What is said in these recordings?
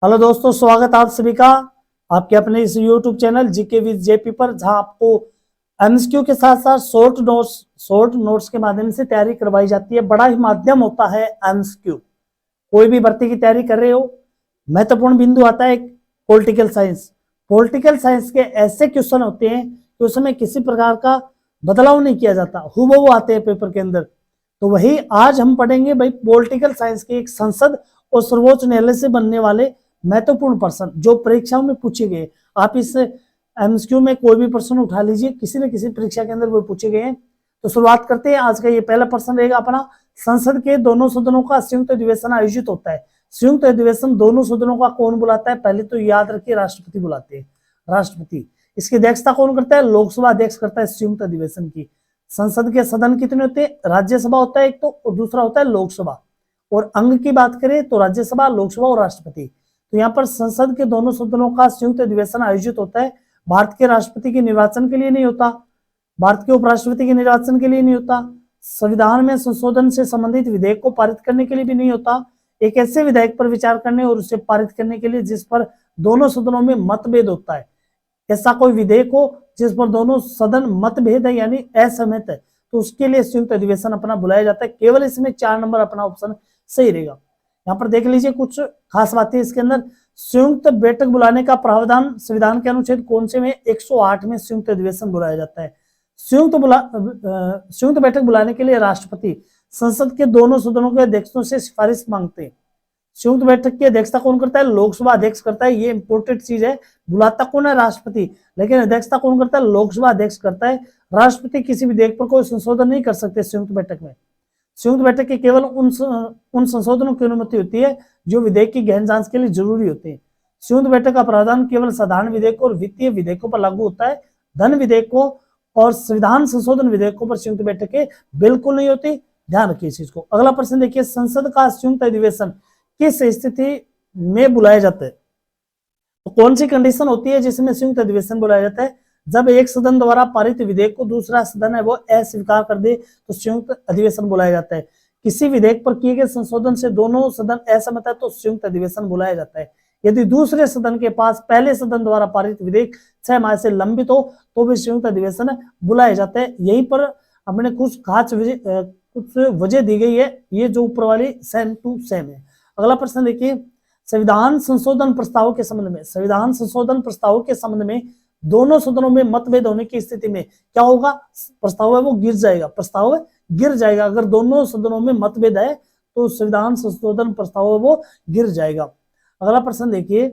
Hello दोस्तों, स्वागत है आप सभी का आपके अपने इस YouTube channel GK with JP पर, जहां आपको एमसीक्यू के साथ साथ शॉर्ट नोट्स के माध्यम से तैयारी करवाई जाती है। बड़ा ही माध्यम होता है एमसीक्यू। कोई भी भर्ती की तैयारी कर रहे हो, महत्वपूर्ण बिंदु आता है पॉलिटिकल साइंस। पॉलिटिकल साइंस के ऐसे क्वेश्चन होते हैं कि उसमें किसी प्रकार का बदलाव नहीं किया जाता, हूबहू आते हैं पेपर के अंदर। तो वही आज हम पढ़ेंगे भाई, पॉलिटिकल साइंस के एक संसद और सर्वोच्च न्यायालय से बनने वाले महत्वपूर्ण प्रश्न जो परीक्षाओं में पूछे गए। आप इस एमसीक्यू में कोई भी प्रश्न उठा लीजिए, किसी न किसी परीक्षा के अंदर वो पूछे गए हैं। तो शुरुआत करते हैं। आज का ये पहला प्रश्न रहेगा अपना, संसद के दोनों सदनों का संयुक्त अधिवेशन आयोजित होता है। संयुक्त अधिवेशन दोनों सदनों का कौन बुलाता है? पहले तो याद रखिए, राष्ट्रपति बुलाते हैं। राष्ट्रपति। इसकी अध्यक्षता कौन करता है? लोकसभा अध्यक्ष करता है संयुक्त अधिवेशन की। संसद के सदन कितने होते हैं? राज्यसभा होता है एक तो, और दूसरा होता है लोकसभा। और अंग की बात करें तो राज्यसभा, लोकसभा और राष्ट्रपति। तो यहाँ पर संसद के दोनों सदनों का संयुक्त अधिवेशन आयोजित होता है। भारत के राष्ट्रपति के निर्वाचन के लिए नहीं होता, भारत के उपराष्ट्रपति के निर्वाचन के लिए नहीं होता, संविधान में संशोधन से संबंधित विधेयक को पारित करने के लिए भी नहीं होता। एक ऐसे विधेयक पर विचार करने और उसे पारित करने के लिए जिस पर दोनों सदनों में मतभेद होता है। ऐसा कोई विधेयक हो जिस पर दोनों सदन मतभेद है यानी असहमत है, तो उसके लिए संयुक्त अधिवेशन अपना बुलाया जाता है। केवल इसमें 4 नंबर अपना ऑप्शन सही रहेगा। यहाँ पर देख लीजिए कुछ खास बातें इसके अंदर। संयुक्त बैठक बुलाने का प्रावधान संविधान के अनुच्छेद कौन से में? 108 में संयुक्त अधिवेशन बुलाया जाता है। संयुक्त बैठक बुलाने के लिए राष्ट्रपति संसद के दोनों सदनों के अध्यक्षों से सिफारिश मांगते हैं। संयुक्त बैठक की अध्यक्षता कौन करता है? लोकसभा अध्यक्ष करता है। ये इंपोर्टेंट चीज है। बुलाता कौन है? राष्ट्रपति। लेकिन अध्यक्षता कौन करता है? लोकसभा अध्यक्ष करता है। राष्ट्रपति किसी विधेयक पर कोई संशोधन नहीं कर सकते संयुक्त बैठक में। संयुक्त बैठक के केवल उन संशोधनों की अनुमति होती है जो विधेयक की गहन जांच के लिए जरूरी होते हैं। संयुक्त बैठक का प्रावधान केवल साधारण विधेयकों और वित्तीय विधेयकों पर लागू होता है। धन विधेयकों और संविधान संशोधन विधेयकों पर संयुक्त बैठकें बिल्कुल नहीं होती। ध्यान रखिए इस चीज को। अगला प्रश्न देखिए, संसद का संयुक्त अधिवेशन किस स्थिति में बुलाया जाता है? तो कौन सी कंडीशन होती है जिसमें संयुक्त अधिवेशन बुलाया जाता है? जब एक सदन द्वारा पारित विधेयक को दूसरा सदन है वो अस्वीकार कर दे तो संयुक्त अधिवेशन बुलाया जाता है। किसी विधेयक पर किए गए संशोधन से दोनों सदन असहमत है तो संयुक्त अधिवेशन बुलाया जाता है। यदि दूसरे सदन के पास पहले सदन द्वारा पारित विधेयक 6 माह से लंबित हो तो भी संयुक्त अधिवेशन बुलाया जाता है। यहीं पर हमने कुछ वजह दी गई है, ये जो ऊपर वाली सेम टू सेम है। अगला प्रश्न देखिए, संविधान संशोधन प्रस्ताव के संबंध में दोनों सदनों में मतभेद होने की स्थिति में क्या होगा? प्रस्ताव है वो गिर जाएगा। अगर दोनों सदनों में मतभेद है तो संविधान संशोधन प्रस्ताव है वो गिर जाएगा। अगला प्रश्न देखिए,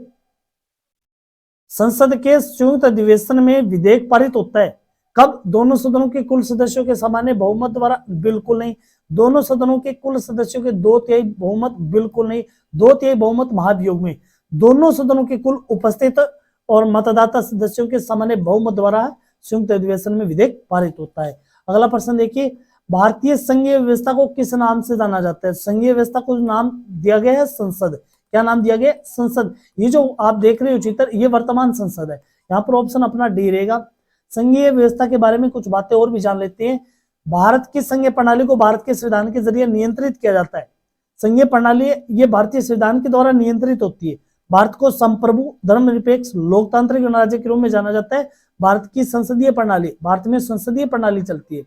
संसद के संयुक्त अधिवेशन में विधेयक पारित होता है कब? दोनों सदनों के कुल सदस्यों के सामान्य बहुमत द्वारा? बिल्कुल नहीं। दोनों सदनों के कुल सदस्यों के 2/3 बहुमत? बिल्कुल नहीं। 2/3 बहुमत महाभियोग में। दोनों सदनों के कुल उपस्थित और मतदाता सदस्यों के सामान्य बहुमत द्वारा संयुक्त अधिवेशन में विधेयक पारित होता है। अगला प्रश्न देखिए, भारतीय संघीय व्यवस्था को किस नाम से जाना जाता है? संघीय व्यवस्था को नाम दिया गया है संसद। क्या नाम दिया गया? संसद। ये जो आप देख रहे हो चित्र, ये वर्तमान संसद है। यहाँ पर ऑप्शन अपना डी रहेगा। संघीय व्यवस्था के बारे में कुछ बातें और भी जान लेते हैं। भारत की संघीय प्रणाली को भारत के संविधान के जरिए नियंत्रित किया जाता है। संघीय प्रणाली ये भारतीय संविधान के द्वारा नियंत्रित होती है। भारत को संप्रभु, धर्मनिरपेक्ष, लोकतांत्रिक गणराज्य के रूप में जाना जाता है। भारत की संसदीय प्रणाली, भारत में संसदीय प्रणाली चलती है।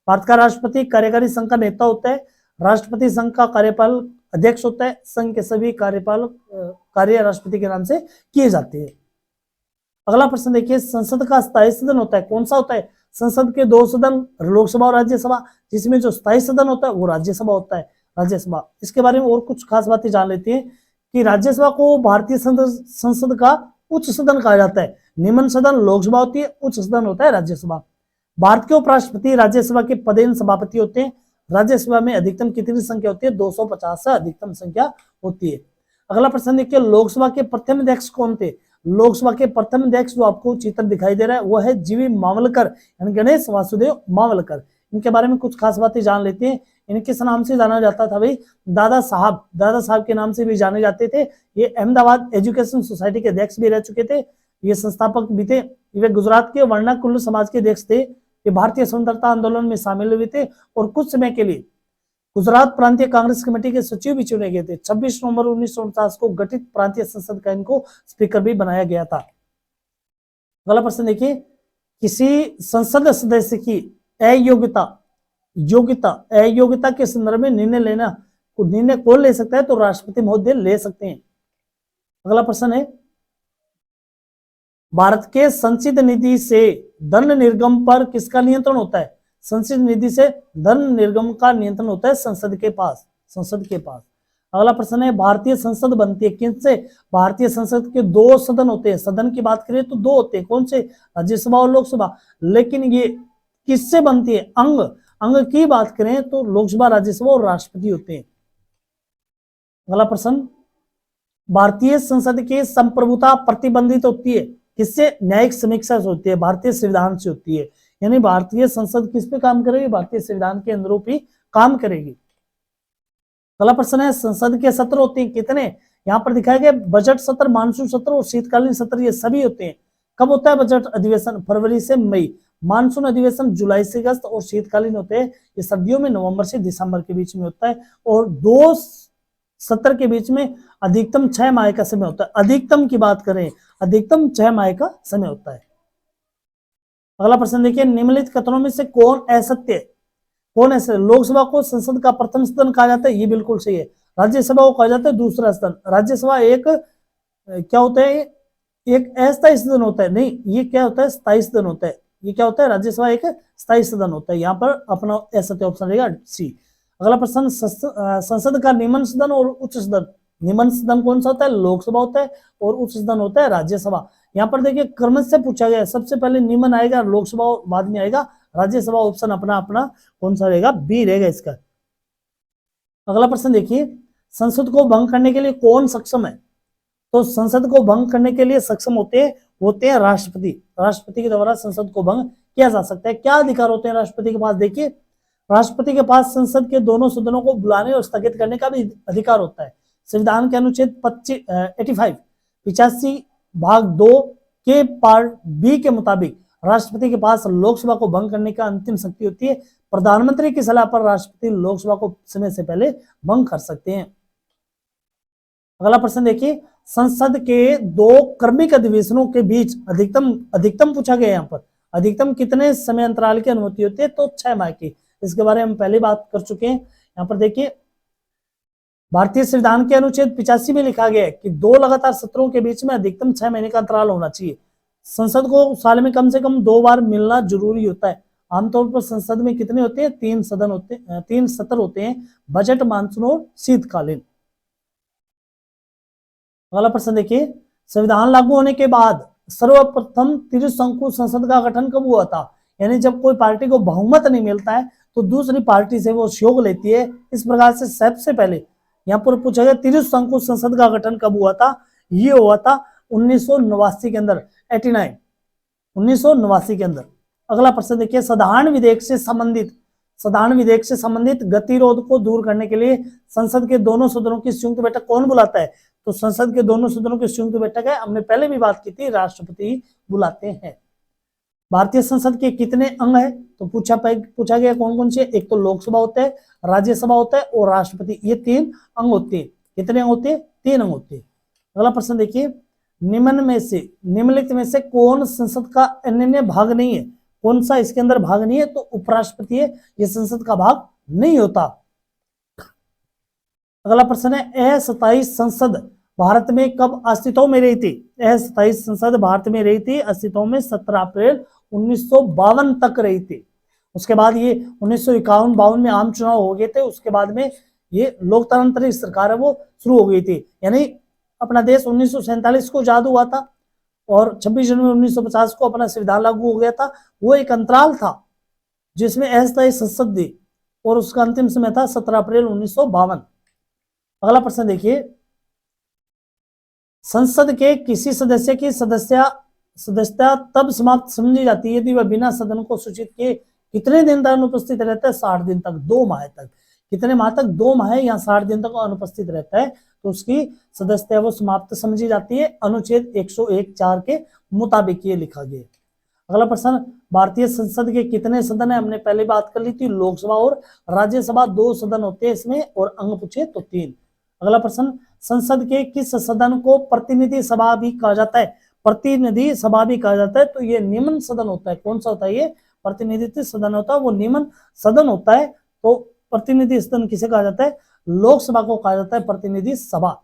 भारत का राष्ट्रपति कार्यकारी संघ का नेता होता है। राष्ट्रपति संघ का कार्यपाल अध्यक्ष होता है। संघ के सभी कार्य राष्ट्रपति के नाम से किए जाते हैं। अगला प्रश्न देखिए, संसद का स्थायी सदन होता है, कौन सा होता है? संसद के 2 सदन, लोकसभा और राज्यसभा, जिसमें जो स्थायी सदन होता है वो राज्यसभा होता है। राज्यसभा। इसके बारे में और कुछ खास बातें जान लेते हैं कि राज्यसभा को भारतीय संसद का उच्च सदन कहा जाता है। निम्न सदन लोकसभा होती है, उच्च सदन होता है राज्यसभा। भारत के उपराष्ट्रपति राज्यसभा के पदेन सभापति होते हैं। राज्यसभा में अधिकतम कितनी संख्या होती है? 250 से अधिकतम संख्या होती है। अगला प्रश्न देखिए, लोकसभा के प्रथम अध्यक्ष कौन थे? लोकसभा के प्रथम अध्यक्ष जो आपको चित्र दिखाई दे रहा है वो है जीवी मावलकर, यानी गणेश वासुदेव मावलकर। इनके बारे में कुछ खास बातें जान लेते हैं। इनके नाम से जाना जाता था भाई दादा साहब के नाम से भी जाने जाते थे। ये अहमदाबाद एजुकेशन सोसाइटी के अध्यक्ष भी रह चुके थे। ये संस्थापक भी थे। वे गुजरात के वर्णाकुल समाज के अध्यक्ष थे। ये भारतीय स्वतंत्रता आंदोलन में शामिल हुए थे और कुछ समय के लिए गुजरात प्रांतीय कांग्रेस कमेटी के सचिव भी चुने गए थे। 26 नवंबर 1949 को गठित प्रांतीय संसद का इनको स्पीकर भी बनाया गया था। अगला प्रश्न देखिए, किसी संसद सदस्य की अयोग्यता के संदर्भ में निर्णय कौन ले सकता है? तो राष्ट्रपति महोदय ले सकते हैं। अगला प्रश्न है, भारत के संचित निधि से धन निर्गम पर किसका नियंत्रण होता है? संचित निधि से धन निर्गम का नियंत्रण होता है संसद के पास। अगला प्रश्न है, भारतीय संसद बनती है किनसे? भारतीय संसद के 2 सदन होते हैं। सदन की बात करें तो 2 होते हैं, कौन से? राज्यसभा और लोकसभा। लेकिन ये किससे बनती है? अंग की बात करें तो लोकसभा, राज्यसभा और राष्ट्रपति होते हैं। अगला प्रश्न, भारतीय संसद की संप्रभुता प्रतिबंधित होती है किससे? न्यायिक समीक्षा से होती है, भारतीय संविधान से होती है। यानी भारतीय संसद किस पे काम करेगी? भारतीय संविधान के अनुरूप ही काम करेगी। अगला प्रश्न है, संसद के सत्र होते हैं कितने? यहाँ पर दिखाया गया बजट सत्र, मानसून सत्र और शीतकालीन सत्र, ये सभी होते हैं। कब होता है बजट अधिवेशन? फरवरी से मई। मानसून अधिवेशन जुलाई से अगस्त और शीतकालीन होते हैं ये सर्दियों में नवंबर से दिसंबर के बीच में होता है। और 2 सत्र के बीच में अधिकतम 6 माह का समय होता है। अधिकतम की बात करें, अधिकतम 6 माह का समय होता है। अगला प्रश्न देखिए, निम्नलिखित कथनों में से कौन असत्य है? लोकसभा को संसद का प्रथम सदन कहा जाता है, ये बिल्कुल सही है। राज्यसभा को कहा जाता है दूसरा सदन। राज्यसभा एक क्या होता है? एक अस्थायी सदन होता है। नहीं, ये क्या होता है? स्थायी सदन होता है। ये क्या होता है? राज्यसभा एक स्थायी सदन होता है। यहाँ पर अपना असत्य ऑप्शन रहेगा सी। अगला प्रश्न, संसद का निम्न सदन और उच्च सदन। निम्न सदन कौन सा होता है? लोकसभा होता है और उच्च सदन होता है राज्यसभा। यहाँ पर देखिए क्रम से पूछा गया है, सबसे पहले निम्न आएगा, लोकसभा बाद में आएगा राज्यसभा। ऑप्शन अपना अपना कौन सा रहेगा? बी रहेगा इसका। अगला प्रश्न देखिए, संसद को भंग करने के लिए कौन सक्षम है? तो संसद को भंग करने के लिए सक्षम होते हैं राष्ट्रपति। राष्ट्रपति के द्वारा संसद को भंग किया जा सकता है। क्या अधिकार होते हैं राष्ट्रपति के पास? देखिए, राष्ट्रपति के पास संसद के दोनों सदनों को बुलाने और स्थगित करने का भी अधिकार होता है। संविधान के अनुच्छेद 85 भाग 2 के पार्ट बी के मुताबिक राष्ट्रपति के पास लोकसभा को भंग करने का अंतिम शक्ति होती है। प्रधानमंत्री की सलाह पर राष्ट्रपति लोकसभा को समय से पहले भंग कर सकते हैं। अगला प्रश्न देखिए, संसद के 2 क्रमिक अधिवेशनों के बीच अधिकतम पूछा गया। यहाँ पर अधिकतम कितने समय अंतराल की अनुमति होती है? तो 6 माह की। इसके बारे में हम पहले बात कर चुके हैं। यहाँ पर देखिए, भारतीय संविधान के अनुच्छेद 85 में लिखा गया है कि 2 लगातार सत्रों के बीच में अधिकतम 6 महीने का अंतराल होना चाहिए। संसद को साल में कम से कम 2 बार मिलना जरूरी होता है। आमतौर पर संसद में कितने होते हैं? 3 सत्र होते हैं, बजट, मानसून और शीतकालीन। अगला प्रश्न देखिए, संविधान लागू होने के बाद सर्वप्रथम त्रिशंकु संसद का गठन कब हुआ था? यानी जब कोई पार्टी को बहुमत नहीं मिलता है तो दूसरी पार्टी से वो सहयोग लेती है। इस प्रकार से सबसे पहले यहाँ पर पूछा गया त्रिशंकु संसद का गठन कब हुआ था? ये हुआ था 1989 के अंदर, 1989 के अंदर। अगला प्रश्न देखिए, साधारण विधेयक से संबंधित गतिरोध को दूर करने के लिए संसद के दोनों सदनों की संयुक्त बैठक कौन बुलाता है? तो संसद के दोनों सदनों की संयुक्त बैठक है, हमने पहले भी बात की थी, राष्ट्रपति बुलाते हैं। भारतीय संसद के कितने अंग है? तो पूछा गया कौन कौन से? एक तो लोकसभा होता है, राज्यसभा होता है और राष्ट्रपति, ये 3 अंग होते हैं। कितने अंग होते हैं? 3 अंग होते हैं। अगला प्रश्न देखिए, निम्नलिखित में से कौन संसद का अन्य भाग नहीं है? कौन सा इसके अंदर भाग नहीं है? तो उपराष्ट्रपति है, ये संसद का भाग नहीं होता। अगला प्रश्न है, अस्थायी संसद भारत में कब अस्तित्व में रही थी? अस्थायी संसद भारत में रही थी अस्तित्व में 17 अप्रैल 1952 तक रही थी। उसके बाद ये 1951-52 में आम चुनाव हो गए थे। उसके बाद में ये लोकतांत्रिक सरकार है वो शुरू हो गई थी। यानी अपना देश 1947 को आजाद हुआ था और 26 जनवरी 1950 को अपना संविधान लागू हो गया था। वो एक अंतराल था जिसमें अस्थायी संसद थी और उसका अंतिम समय था 17 अप्रैल 1952। अगला प्रश्न देखिए, संसद के किसी सदस्य की सदस्यता तब समाप्त समझी जाती है यदि वह बिना सदन को सूचित किए कितने दिन तक अनुपस्थित रहता है? 60 दिन तक, 2 माह तक। कितने माह तक? 2 माह या 60 दिन तक अनुपस्थित रहता है तो उसकी सदस्यता वो समाप्त समझी जाती है। अनुच्छेद 101(4) के मुताबिक ये लिखा गया। अगला प्रश्न, भारतीय संसद के कितने सदन है? हमने पहले बात कर ली थी, लोकसभा और राज्यसभा 2 सदन होते हैं इसमें, और अंग पूछे तो 3। अगला प्रश्न, संसद के किस सदन को प्रतिनिधि सभा भी कहा जाता है? प्रतिनिधि सभा भी कहा जाता है, तो ये निम्न सदन होता है। कौन सा होता है ये? प्रतिनिधित्व सदन होता है, वो निम्न सदन होता है। तो प्रतिनिधि सदन किसे कहा जाता है? लोकसभा को कहा जाता है प्रतिनिधि सभा,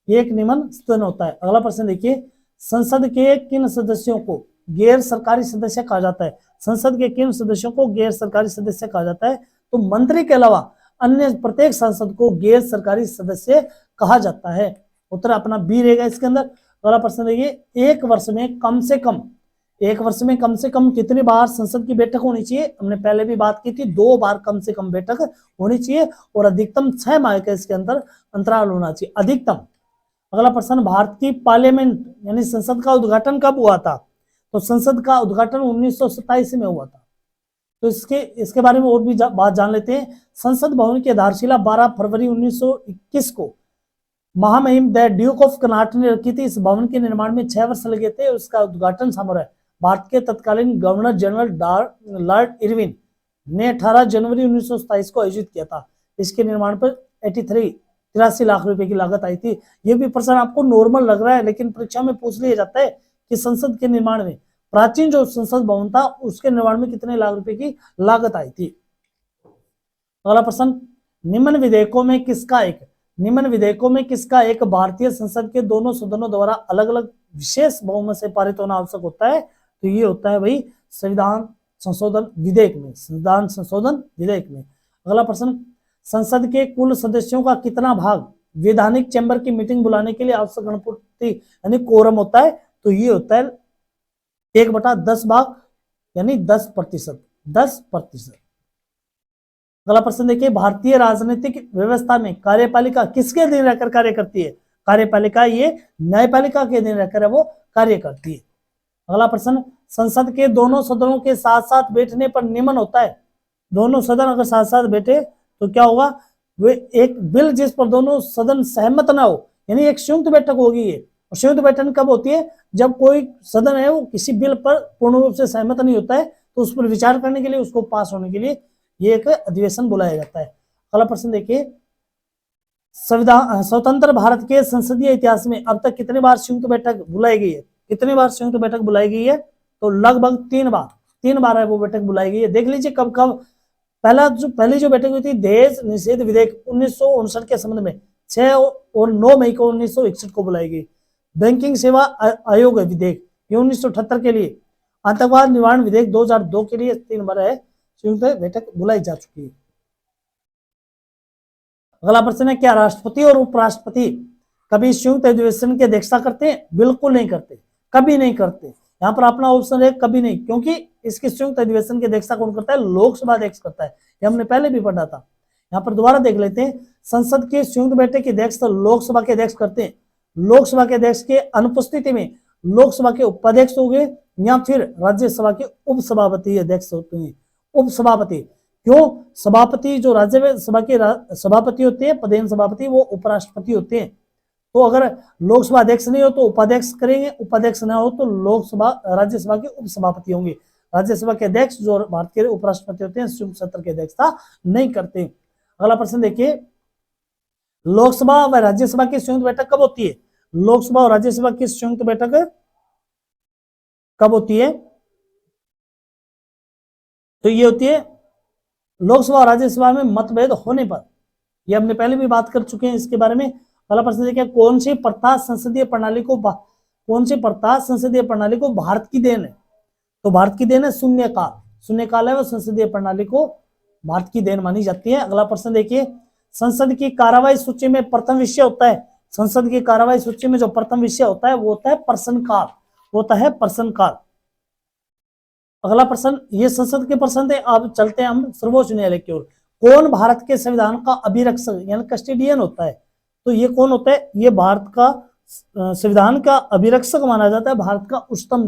ये एक निम्न सदन होता है। अगला प्रश्न देखिए, संसद के किन सदस्यों को गैर सरकारी सदस्य कहा जाता है? संसद के किन सदस्यों को गैर सरकारी सदस्य कहा जाता है? तो मंत्री के अलावा अन्य प्रत्येक सांसद को गैर सरकारी सदस्य कहा जाता है। उत्तर अपना बी रहेगा इसके अंदर। अगला प्रश्न देखिए, एक वर्ष में कम से कम कितनी बार संसद की बैठक होनी चाहिए? हमने पहले भी बात की थी, 2 बार कम से कम बैठक होनी चाहिए, और अधिकतम 6 माह का इसके अंदर अंतराल होना चाहिए, अधिकतम। अगला प्रश्न, भारत की पार्लियामेंट यानी संसद का उद्घाटन कब हुआ था? तो संसद का उद्घाटन 1927 में हुआ था। तो इसके बारे में और भी बात जान लेते हैं। संसद भवन की आधारशिला 12 फरवरी 1921 को महामहिम द ड्यूक ऑफ कर्नाटक ने रखी थी। इस भवन के निर्माण में 6 वर्ष लगे थे। उसका उद्घाटन समारोह भारत के तत्कालीन गवर्नर जनरल लॉर्ड इरविन ने 18 जनवरी 1927 को आयोजित किया था। इसके निर्माण पर 83 लाख रुपए की लागत आई थी। ये भी प्रश्न आपको नॉर्मल लग रहा है, लेकिन परीक्षा में पूछ लिया जाता है कि संसद के निर्माण में, प्राचीन जो संसद भवन था उसके निर्माण में कितने लाख रुपए की लागत आई थी। अगला प्रश्न, निम्न विधेयकों में किसका एक भारतीय संसद के दोनों सदनों द्वारा अलग अलग विशेष बहुमत से पारित होना आवश्यक होता है? तो ये होता है भाई संविधान संशोधन विधेयक में। अगला प्रश्न, संसद के कुल सदस्यों का कितना भाग वैधानिक चैम्बर की मीटिंग बुलाने के लिए आवश्यक गणपूर्ति यानी कोरम होता है? तो ये होता है 1/10 भाग यानी 10%। अगला प्रश्न देखिए, भारतीय राजनीतिक व्यवस्था में कार्यपालिका किसके अधीन रहकर कार्य करती है? कार्यपालिका ये न्यायपालिका के अधीन रहकर वो कार्य करती है। अगला प्रश्न, संसद के दोनों सदनों के साथ साथ बैठने पर नियमन होता है। दोनों सदन अगर साथ साथ बैठे तो क्या होगा? वे एक बिल जिस पर दोनों सदन सहमत ना हो, यानी एक संयुक्त बैठक होगी ये। और संयुक्त बैठक कब होती है? जब कोई सदन है वो किसी बिल पर पूर्ण रूप से सहमत नहीं होता है, तो उस पर विचार करने के लिए, उसको पास होने के लिए ये एक अधिवेशन बुलाया जाता है। अगला प्रश्न देखिए, स्वतंत्र भारत के संसदीय इतिहास में अब तक कितनी बार संयुक्त बैठक बुलाई गई है? तो लगभग 3 बार है वो बैठक बुलाई गई है। देख लीजिए कब कब। पहली जो बैठक हुई थी दहेज निषेध विधेयक 1959 के संबंध में 6 और 9 मई को 1961 को बुलाई गई। बैंकिंग सेवा आयोग विधेयक ये 1978 के लिए। आतंकवाद निवारण विधेयक 2002 के लिए 3 बार है संयुक्त बैठक बुलाई जा चुकी है। अगला प्रश्न है, क्या राष्ट्रपति और उपराष्ट्रपति कभी संयुक्त अधिवेशन की अध्यक्षता करते हैं? बिल्कुल नहीं करते, कभी नहीं करते। यहाँ पर अपना ऑप्शन है कभी नहीं, क्योंकि इसके संयुक्त अधिवेशन की अध्यक्षता कौन करता है? लोकसभा अध्यक्ष करता है। ये हमने पहले भी पढ़ा था। यहाँ पर दोबारा देख लेते हैं। संसद के संयुक्त बैठक की अध्यक्षता लोकसभा के अध्यक्ष करते हैं। लोकसभा के अध्यक्ष के अनुपस्थिति में लोकसभा के उपाध्यक्ष हो गए, या फिर राज्यसभा के उपसभापति अध्यक्ष होते हैं। उपसभापति क्यों? सभापति जो राज्यसभा के सभापति होते हैं, पदेन सभापति, वो उपराष्ट्रपति होते हैं। तो अगर लोकसभा अध्यक्ष नहीं हो तो उपाध्यक्ष करेंगे, उपाध्यक्ष ना हो तो लोकसभा राज्यसभा के उपसभापति होंगे। राज्यसभा के अध्यक्ष जो भारत के उपराष्ट्रपति होते हैं संयुक्त सत्र की अध्यक्षता नहीं करते। अगला प्रश्न देखिए, लोकसभा व राज्यसभा की संयुक्त बैठक कब होती है? लोकसभा और राज्यसभा की संयुक्त बैठक कब होती है? तो ये होती है लोकसभा और राज्यसभा में मतभेद होने पर। ये हमने पहले भी बात कर चुके हैं इसके बारे में। अगला प्रश्न देखिए, कौन सी प्रथा संसदीय प्रणाली को भारत की देन है? तो भारत की देन है शून्यकाल है वो संसदीय प्रणाली को भारत की देन मानी जाती है। अगला प्रश्न देखिए, संसद की कार्यवाही सूची में प्रथम विषय होता है। संसद की कार्यवाही सूची में जो प्रथम विषय होता है वो होता है प्रश्नकाल। अगला प्रश्न, ये संसद के प्रश्न थे। अब चलते हैं हम सर्वोच्च न्यायालय की ओर। कौन भारत के संविधान का अभिरक्षक यानी कस्टोडियन होता है? तो ये कौन होता है? ये भारत का संविधान का अभिरक्षक माना जाता है, भारत का उच्चतम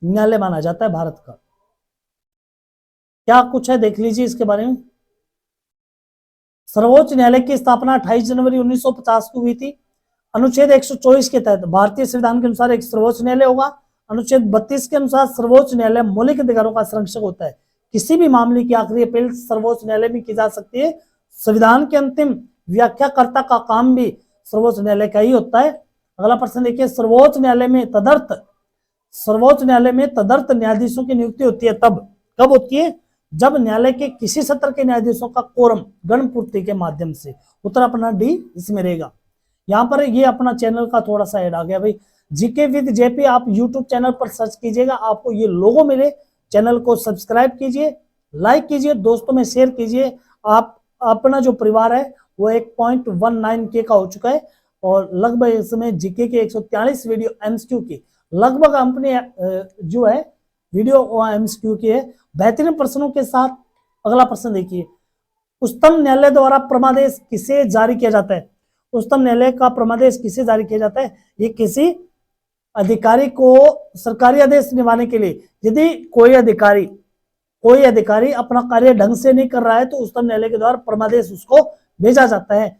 न्यायालय माना जाता है भारत का। क्या कुछ है देख लीजिए इसके बारे में। सर्वोच्च न्यायालय की स्थापना 28 जनवरी 1950 को हुई थी। अनुच्छेद 124 के तहत भारतीय संविधान के अनुसार एक सर्वोच्च न्यायालय होगा। अनुच्छेद 32 के अनुसार सर्वोच्च न्यायालय मौलिक अधिकारों का संरक्षक होता है। किसी भी मामले की आखिरी अपील सर्वोच्च न्यायालय में की जा सकती है। संविधान के अंतिम व्याख्याकर्ता का काम भी सर्वोच्च न्यायालय का ही होता है। अगला प्रश्न देखिए, सर्वोच्च न्यायालय में तदर्थ न्यायाधीशों की नियुक्ति होती है तब, कब होती है? जब न्यायालय के किसी सत्र के न्यायाधीशों का कोरम गणपूर्ति के माध्यम से। उत्तर अपना डी इसमें रहेगा। यहाँ पर ये अपना चैनल का थोड़ा सा ऐड आ गया भाई, जीके विद जेपी आप यूट्यूब चैनल पर सर्च कीजिएगा, आपको ये लोगो मिले। चैनल को सब्सक्राइब कीजिए, लाइक कीजिए, दोस्तों में शेयर कीजिए। आप अपना जो परिवार है वो 1.19K का हो चुका है और लगभग इस समय जीके के 143 वीडियो एमसीक्यू की लगभग अपने जो है वीडियो एमसीक्यू की है, बेहतरीन प्रश्नों के साथ। अगला प्रश्न देखिए, उच्चतम न्यायालय द्वारा परमादेश किसे जारी किया जाता है? उच्चतम न्यायालय का परमादेश किसे जारी किया जाता है? ये किसी अधिकारी को सरकारी आदेश निभाने के लिए, यदि कोई अधिकारी अपना कार्य ढंग से नहीं कर रहा है तो उच्चतम न्यायालय के द्वारा परमादेश उसको भेजा जाता है।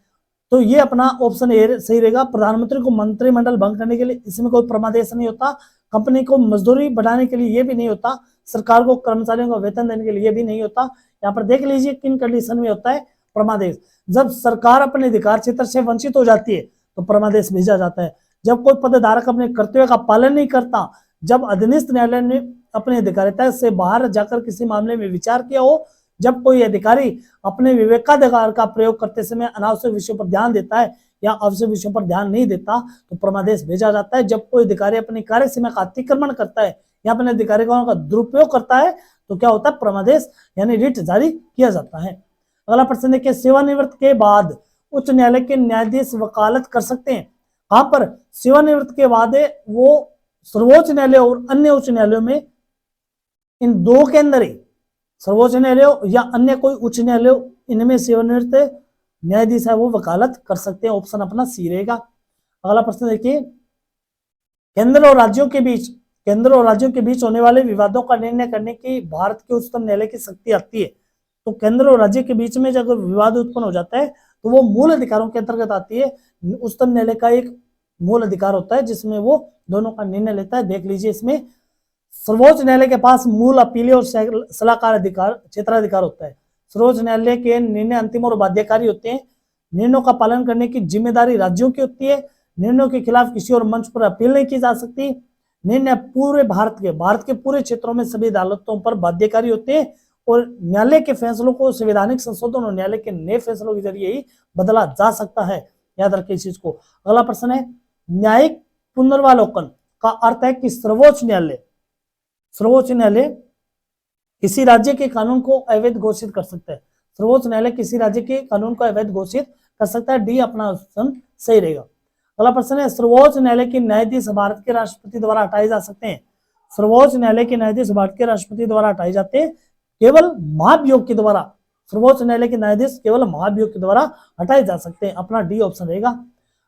तो ये अपना ऑप्शन ए सही रहेगा। प्रधानमंत्री को मंत्रिमंडल भंग करने के लिए इसमें कोई परमादेश नहीं होता। कंपनी को मजदूरी बढ़ाने के लिए ये भी नहीं होता। सरकार को कर्मचारियों को वेतन देने के लिए ये भी नहीं होता। यहाँ पर देख लीजिए किन कंडीशन में होता है परमादेश। जब सरकार अपने अधिकार क्षेत्र से वंचित हो जाती है तो परमादेश भेजा जाता है। जब कोई पदधारक अपने कर्तव्य का पालन नहीं करता, जब अधीनस्थ न्यायालय ने अपने अधिकारिता से बाहर जाकर किसी मामले में विचार किया हो, जब कोई अधिकारी अपने विवेकाधिकार का प्रयोग करते समय अनावश्यक विषयों पर ध्यान देता है या आवश्यक विषयों पर ध्यान नहीं देता तो परमादेश भेजा जाता है। जब कोई अधिकारी अपनी कार्य सीमा का अतिक्रमण करता है या अपने अधिकारियों का दुरुपयोग करता है तो क्या होता है? परमादेश यानी रिट जारी किया जाता है। अगला प्रश्न देखिए, सेवानिवृत्त के बाद उच्च न्यायालय के न्यायाधीश वकालत कर सकते हैं? कहां पर? सेवानिवृत्त के बाद वो सर्वोच्च न्यायालय और अन्य उच्च न्यायालयों में, इन दो के अंदर ही, सर्वोच्च न्यायालय या अन्य कोई उच्च न्यायालय, इनमें सेवानिवृत्त न्यायाधीश है वो वकालत कर सकते हैं। ऑप्शन अपना सी रहेगा। अगला प्रश्न देखिए, केंद्र और राज्यों के बीच होने वाले विवादों का निर्णय करने की भारत के उच्चतम न्यायालय की शक्ति आती है। तो केंद्र और राज्य के बीच में जब विवाद उत्पन्न हो जाता है तो वो मूल अधिकारों के अंतर्गत आती है। उच्चतम न्यायालय का एक मूल अधिकार होता है जिसमें वो दोनों का निर्णय लेता है। देख लीजिए, इसमें सर्वोच्च न्यायालय के पास मूल अपील और सलाहकार अधिकार, क्षेत्राधिकार होता है। सर्वोच्च न्यायालय के निर्णय अंतिम और बाध्यकारी होते हैं। निर्णयों का पालन करने की जिम्मेदारी राज्यों की होती है। निर्णयों के खिलाफ किसी और मंच पर अपील नहीं की जा सकती। निर्णय पूरे भारत के पूरे क्षेत्रों में सभी अदालतों पर बाध्यकारी होते हैं और न्यायालय के फैसलों को संवैधानिक संशोधन और न्यायालय के नए फैसलों के जरिए ही बदला जा सकता है। याद रखिए इस चीज को। अगला प्रश्न है, न्यायिक पुनर्वालोकन का अर्थ है कि सर्वोच्च न्यायालय किसी राज्य के कानून को अवैध घोषित कर सकता है। सर्वोच्च न्यायालय किसी राज्य के कानून को अवैध घोषित कर सकता है। डी अपना ऑप्शन सही रहेगा। अगला प्रश्न है, सर्वोच्च न्यायालय के न्यायाधीश भारत के राष्ट्रपति द्वारा हटाए जा सकते हैं? सर्वोच्च न्यायालय के न्यायाधीश भारत के राष्ट्रपति द्वारा हटाए जाते हैं केवल महाभियोग के द्वारा। सर्वोच्च न्यायालय के न्यायाधीश केवल महाभियोग के द्वारा हटाए जा सकते हैं। अपना डी ऑप्शन रहेगा।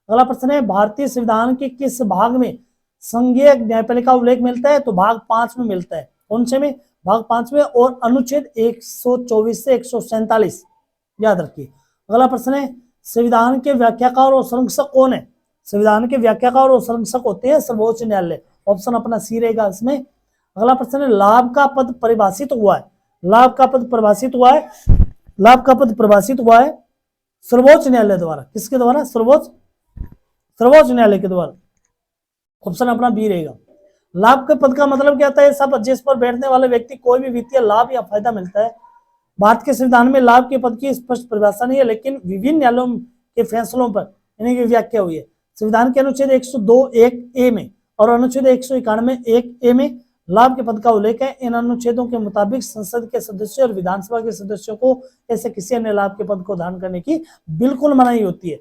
अगला प्रश्न है, भारतीय संविधान के किस भाग में संघीय न्यायपालिका उल्लेख मिलता है? तो भाग 5 में मिलता है। कौन से में? भाग 5 में और अनुच्छेद 124 से 147 याद रखिए। अगला प्रश्न है, संविधान के व्याख्याकार और संरक्षक कौन है? संविधान के व्याख्याकार और संरक्षक होते हैं सर्वोच्च न्यायालय। ऑप्शन अपना सी रहेगा इसमें। अगला प्रश्न है, लाभ का पद परिभाषित हुआ है सर्वोच्च न्यायालय द्वारा। किसके द्वारा? सर्वोच्च न्यायालय के द्वारा। ऑप्शन अपना बी रहेगा। लाभ के पद का मतलब क्या होता है? सब जिस पर बैठने वाले व्यक्ति कोई भी वित्तीय लाभ या फायदा मिलता है। भारत के संविधान में लाभ के पद की स्पष्ट परिभाषा नहीं है, लेकिन विभिन्न न्यायालयों के फैसलों पर इनकी व्याख्या हुई है। संविधान के अनुच्छेद 102(1)(a) में और अनुच्छेद 191(1)(a) में लाभ के पद का उल्लेख है। इन अनुच्छेदों के मुताबिक संसद के सदस्यों और विधानसभा के सदस्यों को ऐसे किसी अन्य लाभ के पद को धारण करने की बिल्कुल मनाही होती है।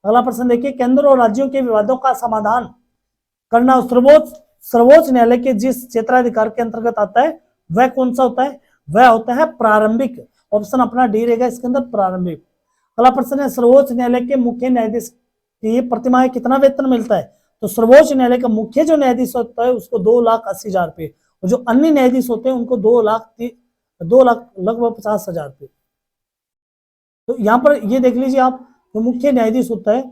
अगला प्रश्न देखिए, केंद्र और राज्यों के विवादों का समाधान करना सर्वोच्च न्यायालय के जिस क्षेत्राधिकार के अंतर्गत आता है वह कौन सा होता है? वह होता है प्रारंभिक। ऑप्शन अपना डी रहेगा इसके अंदर, प्रारंभिक। अगला प्रश्न है, सर्वोच्च न्यायालय के मुख्य न्यायाधीश की प्रतिमाह कितना वेतन मिलता है? तो सर्वोच्च न्यायालय का मुख्य जो न्यायाधीश होता है उसको 2,80,000 रुपये और जो अन्य न्यायाधीश होते हैं उनको 2 लाख लगभग 50,000 रुपये। तो यहाँ पर ये देख लीजिए आप, जो मुख्य न्यायाधीश होता है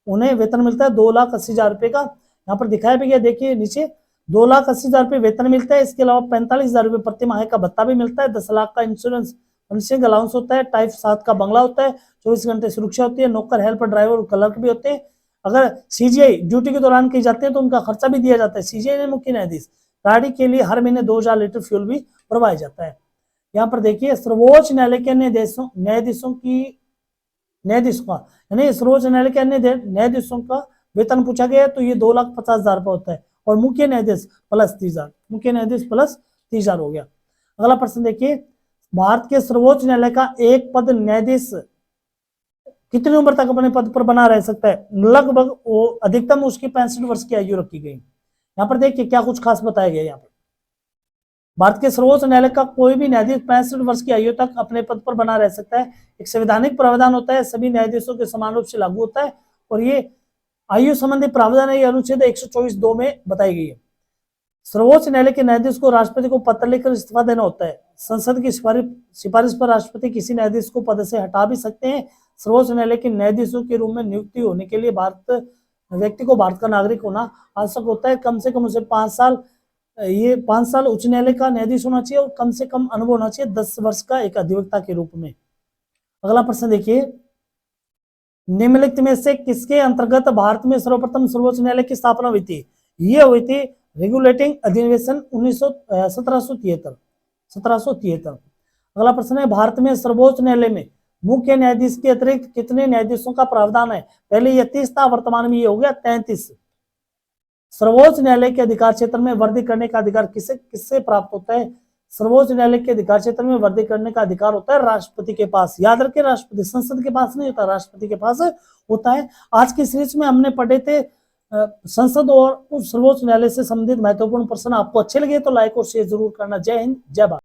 उन्हें वेतन मिलता है 2,80,000 रुपये का। यहाँ पर दिखाया भी गया, देखिए नीचे 2,80,000 रुपये वेतन मिलता है। इसके अलावा 45,000 रुपये प्रति माह का भत्ता भी मिलता है। 10 लाख का इंश्योरेंस फंडिंग अलाउंस होता है। टाइप 7 का बंगला होता है। 24 घंटे सुरक्षा होती है। नौकर, हेल्पर, ड्राइवर और क्लर्क भी होते हैं। अगर सीजीआई ड्यूटी के दौरान की जाती है तो उनका खर्चा भी दिया जाता है। सीजीआई ने मुख्य न्यायाधीश गाड़ी के लिए हर महीने 2,000 लीटर फ्यूल भी भरवाया जाता है। यहाँ पर देखिए सर्वोच्च न्यायालय के न्यायाधीशों का यानी सर्वोच्च न्यायालय के अन्य न्यायाधीशों का वेतन पूछा गया तो ये 2,50,000 रुपये होता है। और मुख्य न्यायाधीश प्लस 30,000, मुख्य न्यायाधीश प्लस 30,000 हो गया। अगला प्रश्न देखिए, भारत के सर्वोच्च न्यायालय का एक पद न्यायाधीश कितनी उम्र तक अपने पद पर बना रह सकता है? लगभग वो अधिकतम उसकी 65 वर्ष की आयु रखी गई। यहाँ पर देखिए क्या कुछ खास बताया गया। यहाँ पर भारत के सर्वोच्च न्यायालय का कोई भी न्यायाधीश 65 वर्ष की आयु तक अपने पद पर बना रह सकता है। एक संवैधानिक प्रावधान होता है, सभी न्यायाधीशों के समान रूप से लागू होता है। और ये आयु संबंधी प्रावधान है, अनुच्छेद 124(2) में बताई गई है। सर्वोच्च न्यायालय के न्यायाधीश को राष्ट्रपति को पत्र लिखकर इस्तीफा देना होता है। संसद की सिफारिश पर राष्ट्रपति किसी न्यायाधीश को पद से हटा भी सकते हैं। सर्वोच्च न्यायालय के न्यायाधीशों के रूप में नियुक्ति होने के लिए व्यक्ति को भारत का नागरिक होना आवश्यक होता है। कम से कम उसे 5 साल 5 साल उच्च न्यायालय का न्यायाधीश होना चाहिए और कम से कम अनुभव होना चाहिए 10 वर्ष का एक अधिवक्ता के रूप में। अगला प्रश्न देखिए, निम्नलिखित में से किसके अंतर्गत भारत में सर्वप्रथम सर्वोच्च न्यायालय की स्थापना हुई थी? ये हुई थी रेगुलेटिंग अधिनिवेशन 1773। अगला प्रश्न है, भारत में सर्वोच्च न्यायालय में मुख्य न्यायाधीश के अतिरिक्त कितने न्यायाधीशों का प्रावधान है? पहले ये 30 था, वर्तमान में ये हो गया 33। सर्वोच्च न्यायालय के अधिकार क्षेत्र में वर्दी करने का अधिकार किससे प्राप्त होता है? सर्वोच्च न्यायालय के अधिकार क्षेत्र में वर्दी करने का अधिकार होता है राष्ट्रपति के पास। याद रखिए, राष्ट्रपति, संसद के पास नहीं होता, राष्ट्रपति के पास होता है। आज की सीरीज में हमने पढ़े थे संसद और सर्वोच्च न्यायालय से संबंधित महत्वपूर्ण प्रश्न। आपको अच्छे लगे तो लाइक और शेयर जरूर करना। जय हिंद, जय भारत।